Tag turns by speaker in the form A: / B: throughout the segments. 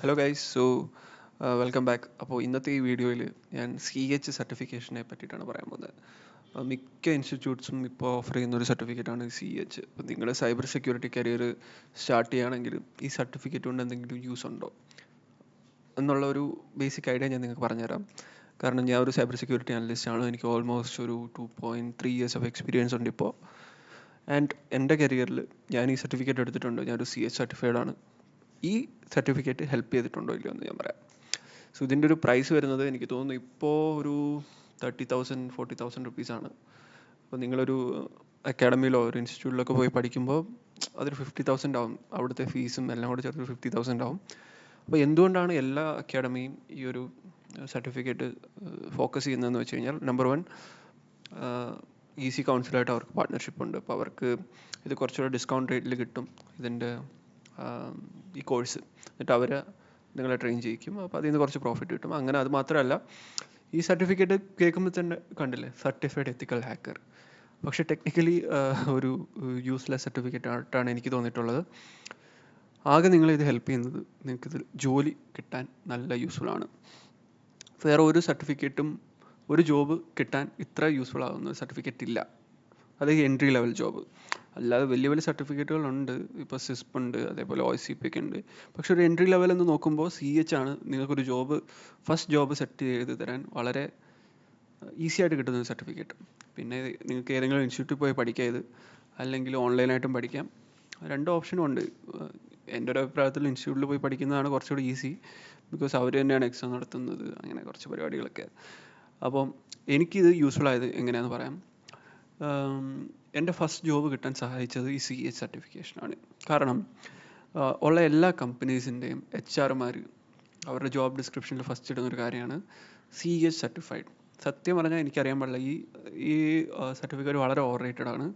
A: Hello guys. Welcome back. അപ്പോൾ ഇന്നത്തെ ഈ വീഡിയോയിൽ ഞാൻ CH സർട്ടിഫിക്കേഷനെ പറ്റിയിട്ടാണ് പറയാൻ പോകുന്നത്. മിക്ക ഇൻസ്റ്റിറ്റ്യൂട്ട്സും ഇപ്പോൾ ഓഫർ ചെയ്യുന്ന ഒരു സർട്ടിഫിക്കറ്റാണ് CH. അപ്പോൾ നിങ്ങൾ സൈബർ സെക്യൂരിറ്റി കരിയർ സ്റ്റാർട്ട് ചെയ്യുകയാണെങ്കിൽ ഈ സർട്ടിഫിക്കറ്റ് കൊണ്ട് എന്തെങ്കിലും യൂസ് ഉണ്ടോ എന്നുള്ള ഒരു ബേസിക് ഐഡിയ ഞാൻ നിങ്ങൾക്ക് പറഞ്ഞുതരാം. കാരണം ഞാൻ ഒരു സൈബർ സെക്യൂരിറ്റി അനലിസ്റ്റ് ആണ്. എനിക്ക് ഓൾമോസ്റ്റ് ഒരു 2.3 ഇയേഴ്സ് ഓഫ് എക്സ്പീരിയൻസ് ഉണ്ട് ഇപ്പോൾ. ആൻഡ് എൻ്റെ കരിയറിൽ ഞാൻ ഈ സർട്ടിഫിക്കറ്റ് എടുത്തിട്ടുണ്ട്. ഞാനൊരു CH സർട്ടിഫൈഡ് ആണ്. ഈ സർട്ടിഫിക്കറ്റ് ഹെൽപ്പ് ചെയ്തിട്ടുണ്ടോ ഇല്ലയോ എന്ന് ഞാൻ പറയാം. സോ ഇതിൻ്റെ ഒരു പ്രൈസ് വരുന്നത് എനിക്ക് തോന്നുന്നു ഇപ്പോൾ ഒരു 30,000 40,000 റുപ്പീസാണ്. അപ്പോൾ നിങ്ങളൊരു അക്കാഡമിയിലോ ഒരു ഇൻസ്റ്റിറ്റ്യൂട്ടിലൊക്കെ പോയി പഠിക്കുമ്പോൾ അതൊരു 50,000 ആവും. അവിടുത്തെ ഫീസും എല്ലാം കൂടെ ചേർത്ത് 50,000 ആവും. അപ്പോൾ എന്തുകൊണ്ടാണ് എല്ലാ അക്കാഡമിയും ഈ ഒരു സർട്ടിഫിക്കറ്റ് ഫോക്കസ് ചെയ്യുന്നതെന്ന് വെച്ച് കഴിഞ്ഞാൽ, നമ്പർ 1, EC കൗൺസിലായിട്ട് അവർക്ക് പാർട്ട്ണർഷിപ്പ് ഉണ്ട്. അപ്പോൾ അവർക്ക് ഇത് കുറച്ചുകൂടെ ഡിസ്കൗണ്ട് റേറ്റിൽ കിട്ടും ഇതിൻ്റെ ഈ കോഴ്സ്. എന്നിട്ട് അവർ നിങ്ങളെ ട്രെയിൻ ചെയ്യിക്കും. അപ്പോൾ അതിൽ നിന്ന് കുറച്ച് പ്രോഫിറ്റ് കിട്ടും. അങ്ങനെ അത് മാത്രമല്ല, ഈ സർട്ടിഫിക്കറ്റ് കേൾക്കുമ്പോൾ തന്നെ കണ്ടില്ലേ, സർട്ടിഫൈഡ് എത്തിക്കൽ ഹാക്കർ. പക്ഷേ ടെക്നിക്കലി ഒരു യൂസ്ലെസ് സർട്ടിഫിക്കറ്റ് ആയിട്ടാണ് എനിക്ക് തോന്നിയിട്ടുള്ളത്. ആകെ നിങ്ങളിത് ഹെൽപ്പ് ചെയ്യുന്നത് നിങ്ങൾക്കിത് ജോലി കിട്ടാൻ നല്ല യൂസ്ഫുൾ ആണ്. വേറെ ഒരു സർട്ടിഫിക്കറ്റും ഒരു ജോബ് കിട്ടാൻ ഇത്ര യൂസ്ഫുൾ ആകുന്ന ഒരു സർട്ടിഫിക്കറ്റ് ഇല്ല. അത് എൻട്രി ലെവൽ ജോബ്. അല്ലാതെ വലിയ വലിയ സർട്ടിഫിക്കറ്റുകളുണ്ട്. ഇപ്പോൾ സിസ്പ് ഉണ്ട്, അതേപോലെ OSCP ഒക്കെ ഉണ്ട്. പക്ഷെ ഒരു എൻട്രി ലെവൽ എന്ന് നോക്കുമ്പോൾ CH ആണ് നിങ്ങൾക്കൊരു ജോബ്, ഫസ്റ്റ് ജോബ് സെറ്റ് ചെയ്ത് തരാൻ വളരെ ഈസി ആയിട്ട് കിട്ടുന്ന ഒരു സർട്ടിഫിക്കറ്റ്. പിന്നെ നിങ്ങൾക്ക് ഏതെങ്കിലും ഇൻസ്റ്റിറ്റ്യൂട്ടിൽ പോയി പഠിക്കാം ഇത്, അല്ലെങ്കിൽ ഓൺലൈനായിട്ടും പഠിക്കാം. രണ്ട് ഓപ്ഷനും ഉണ്ട്. എൻ്റെ ഒരു അഭിപ്രായത്തിൽ ഇൻസ്റ്റിറ്റ്യൂട്ടിൽ പോയി പഠിക്കുന്നതാണ് കുറച്ചുകൂടി ഈസി. ബിക്കോസ് അവർ തന്നെയാണ് എക്സാം നടത്തുന്നത്, അങ്ങനെ കുറച്ച് പരിപാടികളൊക്കെ. അപ്പം എനിക്കിത് യൂസ്ഫുൾ ആയത് എങ്ങനെയാണെന്ന് പറയാം. എൻ്റെ ഫസ്റ്റ് ജോബ് കിട്ടാൻ സഹായിച്ചത് ഈ CH സർട്ടിഫിക്കേഷനാണ്. കാരണം ഉള്ള എല്ലാ കമ്പനീസിൻ്റെയും HR അവരുടെ ജോബ് ഡിസ്ക്രിപ്ഷനിൽ ഫസ്റ്റ് ഇടുന്നൊരു കാര്യമാണ് CH സർട്ടിഫൈഡ്. സത്യം പറഞ്ഞാൽ എനിക്കറിയാൻ പാടില്ല, ഈ സർട്ടിഫിക്കറ്റ് വളരെ ഓവർ റേറ്റഡ് ആണ്.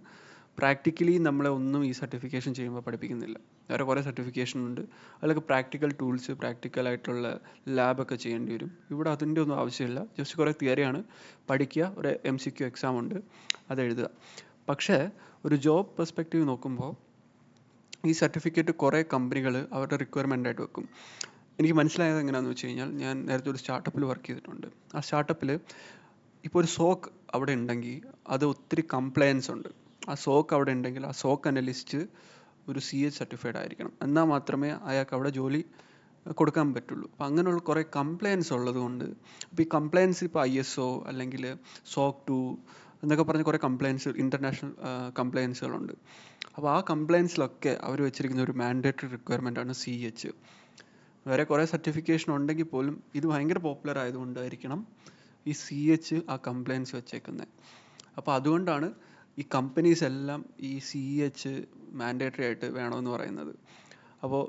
A: പ്രാക്ടിക്കലി നമ്മളെ ഒന്നും ഈ സർട്ടിഫിക്കേഷൻ ചെയ്യുമ്പോൾ പഠിപ്പിക്കുന്നില്ല. വേറെ കുറേ സർട്ടിഫിക്കേഷൻ ഉണ്ട്, അതിലൊക്കെ പ്രാക്ടിക്കൽ ടൂൾസ്, പ്രാക്ടിക്കലായിട്ടുള്ള ലാബൊക്കെ ചെയ്യേണ്ടി വരും. ഇവിടെ അതിൻ്റെ ഒന്നും ആവശ്യമില്ല. ജസ്റ്റ് കുറേ തിയറിയാണ് പഠിക്കുക, ഒരു MCQ എക്സാം ഉണ്ട്, അത് എഴുതുക. പക്ഷേ ഒരു ജോബ് പെർസ്പെക്റ്റീവ് നോക്കുമ്പോൾ ഈ സർട്ടിഫിക്കറ്റ് കുറേ കമ്പനികൾ അവരുടെ റിക്വയർമെൻ്റായിട്ട് വെക്കും. എനിക്ക് മനസ്സിലായത് എങ്ങനെയാണെന്ന് വെച്ച് കഴിഞ്ഞാൽ, ഞാൻ നേരത്തെ ഒരു സ്റ്റാർട്ടപ്പിൽ വർക്ക് ചെയ്തിട്ടുണ്ട്. ആ സ്റ്റാർട്ടപ്പിൽ ഇപ്പോൾ ഒരു SOC അവിടെ ഉണ്ടെങ്കിൽ അത് ഒത്തിരി കംപ്ലയൻസ് ഉണ്ട്. ആ SOC അവിടെ ഉണ്ടെങ്കിൽ ആ SOC അനലിസ്റ്റ് ഒരു CH സർട്ടിഫൈഡ് ആയിരിക്കണം. എന്നാൽ മാത്രമേ അയാൾക്ക് അവിടെ ജോലി കൊടുക്കാൻ പറ്റുള്ളൂ. അപ്പോൾ അങ്ങനെയുള്ള കുറേ കംപ്ലയൻസ് ഉള്ളത് കൊണ്ട്, ഇപ്പോൾ ഈ കംപ്ലയൻസ് ഇപ്പോൾ ISO അല്ലെങ്കിൽ SOC 2 എന്നൊക്കെ പറഞ്ഞ് കുറേ കംപ്ലയൻസ്, ഇൻ്റർനാഷണൽ കംപ്ലയൻസുകളുണ്ട്. അപ്പോൾ ആ കംപ്ലയൻസിലൊക്കെ അവർ വെച്ചിരിക്കുന്ന ഒരു മാൻഡേറ്ററി റിക്വയർമെൻ്റാണ് CH. വേറെ കുറേ സർട്ടിഫിക്കേഷൻ ഉണ്ടെങ്കിൽ പോലും ഇത് ഭയങ്കര പോപ്പുലർ ആയതുകൊണ്ടായിരിക്കണം ഈ CH ആ കംപ്ലയൻസ് വെച്ചേക്കുന്നത്. അപ്പോൾ അതുകൊണ്ടാണ് ഈ കമ്പനീസ് എല്ലാം ഈ CH മാൻഡേറ്ററി ആയിട്ട് വേണമെന്ന് പറയുന്നത്. അപ്പോൾ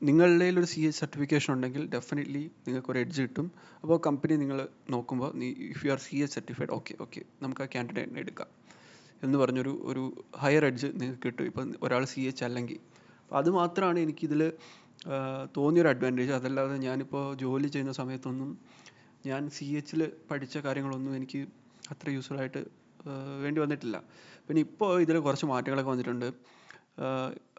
A: നിങ്ങളുടെ ഒരു CH സർട്ടിഫിക്കേഷൻ ഉണ്ടെങ്കിൽ ഡെഫിനറ്റ്ലി നിങ്ങൾക്കൊരു എഡ്ജ് കിട്ടും. അപ്പോൾ കമ്പനി നിങ്ങൾ നോക്കുമ്പോൾ, if you are CH certified, okay നമുക്ക് ആ ക്യാൻഡിഡേറ്റിനെ എടുക്കാം എന്ന് പറഞ്ഞൊരു ഹയർ എഡ്ജ് നിങ്ങൾക്ക് കിട്ടും, ഇപ്പം ഒരാൾ CH അല്ലെങ്കിൽ. അപ്പോൾ അത് മാത്രമാണ് എനിക്കിതിൽ തോന്നിയൊരു അഡ്വാൻറ്റേജ്. അതല്ലാതെ ഞാനിപ്പോൾ ജോലി ചെയ്യുന്ന സമയത്തൊന്നും ഞാൻ CHൽ പഠിച്ച കാര്യങ്ങളൊന്നും എനിക്ക് അത്ര യൂസ്ഫുൾ ആയിട്ട് വേണ്ടി വന്നിട്ടില്ല. പിന്നെ ഇപ്പോൾ ഇതിൽ കുറച്ച് മാറ്റങ്ങളൊക്കെ വന്നിട്ടുണ്ട്.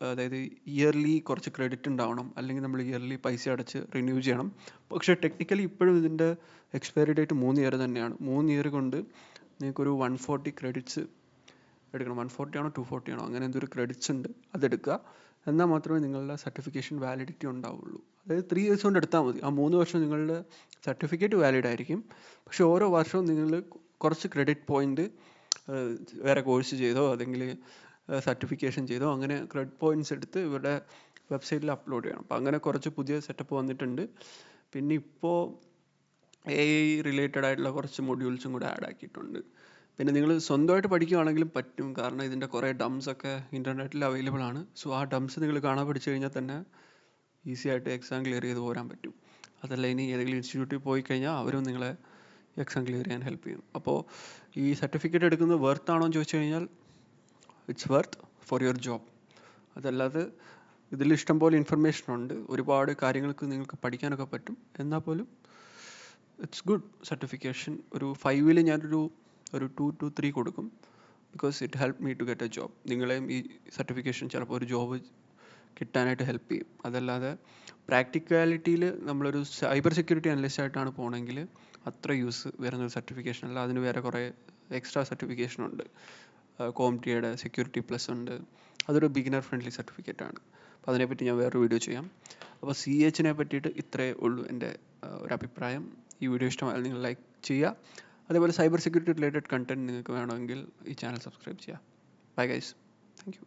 A: അതായത് ഇയർലി കുറച്ച് ക്രെഡിറ്റ് ഉണ്ടാവണം, അല്ലെങ്കിൽ നമ്മൾ ഇയർലി പൈസ അടച്ച് റിന്യൂ ചെയ്യണം. പക്ഷേ ടെക്നിക്കലി ഇപ്പോഴും ഇതിൻ്റെ എക്സ്പയറി ഡേറ്റ് 3 ഇയർ തന്നെയാണ്. 3 ഇയർ കൊണ്ട് നിങ്ങൾക്കൊരു 140 ക്രെഡിറ്റ്സ് എടുക്കണം. 140 ആണോ 240 ആണോ അങ്ങനെ എന്തൊരു ക്രെഡിറ്റ്സ് ഉണ്ട്, അതെടുക്കുക. എന്നാൽ മാത്രമേ നിങ്ങളുടെ സർട്ടിഫിക്കേഷൻ വാലിഡിറ്റി ഉണ്ടാവുള്ളൂ. അതായത് 3 ഇയേഴ്സ് കൊണ്ട് എടുത്താൽ മതി. ആ 3 വർഷം നിങ്ങളുടെ സർട്ടിഫിക്കറ്റ് വാലിഡ് ആയിരിക്കും. പക്ഷേ ഓരോ വർഷവും നിങ്ങൾ കുറച്ച് ക്രെഡിറ്റ് പോയിൻ്റ് വേറെ കോഴ്സ് ചെയ്തോ അല്ലെങ്കിൽ സർട്ടിഫിക്കേഷൻ ചെയ്തോ അങ്ങനെ ക്രെഡിറ്റ് പോയിൻറ്റ്സ് എടുത്ത് ഇവരുടെ വെബ്സൈറ്റിൽ അപ്ലോഡ് ചെയ്യണം. അപ്പോൾ അങ്ങനെ കുറച്ച് പുതിയ സെറ്റപ്പ് വന്നിട്ടുണ്ട്. പിന്നെ ഇപ്പോൾ AI റിലേറ്റഡ് ആയിട്ടുള്ള കുറച്ച് മൊഡ്യൂൾസും കൂടെ ആഡ് ആക്കിയിട്ടുണ്ട്. പിന്നെ നിങ്ങൾ സ്വന്തമായിട്ട് പഠിക്കുകയാണെങ്കിലും പറ്റും. കാരണം ഇതിൻ്റെ കുറേ ഡംസൊക്കെ ഇൻ്റർനെറ്റിൽ അവൈലബിൾ ആണ്. സോ ആ ഡംസ് നിങ്ങൾ കാണാൻ പഠിച്ചു കഴിഞ്ഞാൽ തന്നെ ഈസി ആയിട്ട് എക്സാം ക്ലിയർ ചെയ്ത് പോരാൻ പറ്റും. അതല്ല, ഇനി ഏതെങ്കിലും ഇൻസ്റ്റിറ്റ്യൂട്ടിൽ പോയി കഴിഞ്ഞാൽ അവരും നിങ്ങളെ എക്സാം ക്ലിയർ ചെയ്യാൻ ഹെൽപ്പ് ചെയ്യും. അപ്പോൾ ഈ സർട്ടിഫിക്കറ്റ് എടുക്കുന്നത് വർത്ത് ആണോ എന്ന് ചോദിച്ചു കഴിഞ്ഞാൽ, it's worth for your job. അതല്ലാതെ ഇതിൽ ഇഷ്ടംപോലെ ഇൻഫർമേഷൻ ഉണ്ട്, ഒരുപാട് കാര്യങ്ങൾക്ക് നിങ്ങൾക്ക് പഠിക്കാനൊക്കെ പറ്റും. എന്നാൽ പോലും ഇറ്റ്സ് ഗുഡ് സർട്ടിഫിക്കേഷൻ. ഒരു 5ൽ ഞാനൊരു 2 to 3 കൊടുക്കും. Because it help me to get a job. നിങ്ങളെയും ഈ സർട്ടിഫിക്കേഷൻ ചിലപ്പോൾ ഒരു ജോബ് കിട്ടാനായിട്ട് ഹെൽപ്പ് ചെയ്യും. അതല്ലാതെ പ്രാക്ടിക്കാലിറ്റിയിൽ നമ്മളൊരു സൈബർ സെക്യൂരിറ്റി അനലിസ്റ്റ് ആയിട്ടാണ് പോകണമെങ്കിൽ അത്ര യൂസ് വരുന്നൊരു സർട്ടിഫിക്കേഷൻ അല്ല. അതിന് വേറെ കുറേ എക്സ്ട്രാ സർട്ടിഫിക്കേഷൻ ഉണ്ട്. കോംറ്റിയുടെ സെക്യൂരിറ്റി പ്ലസ് ഉണ്ട്. അതൊരു ബിഗിനർ ഫ്രണ്ട്ലി സർട്ടിഫിക്കറ്റ് ആണ്. അപ്പോൾ അതിനെപ്പറ്റി ഞാൻ വേറൊരു വീഡിയോ ചെയ്യാം. അപ്പോൾ CHനെ പറ്റിയിട്ട് ഇത്രയേ ഉള്ളൂ എൻ്റെ ഒരു അഭിപ്രായം. ഈ വീഡിയോ ഇഷ്ടമായാൽ നിങ്ങൾ ലൈക്ക് ചെയ്യുക. അതേപോലെ സൈബർ സെക്യൂരിറ്റി റിലേറ്റഡ് കണ്ടൻറ്റ് നിങ്ങൾക്ക് വേണമെങ്കിൽ ഈ ചാനൽ സബ്സ്ക്രൈബ് ചെയ്യുക. Bye guys, thank you.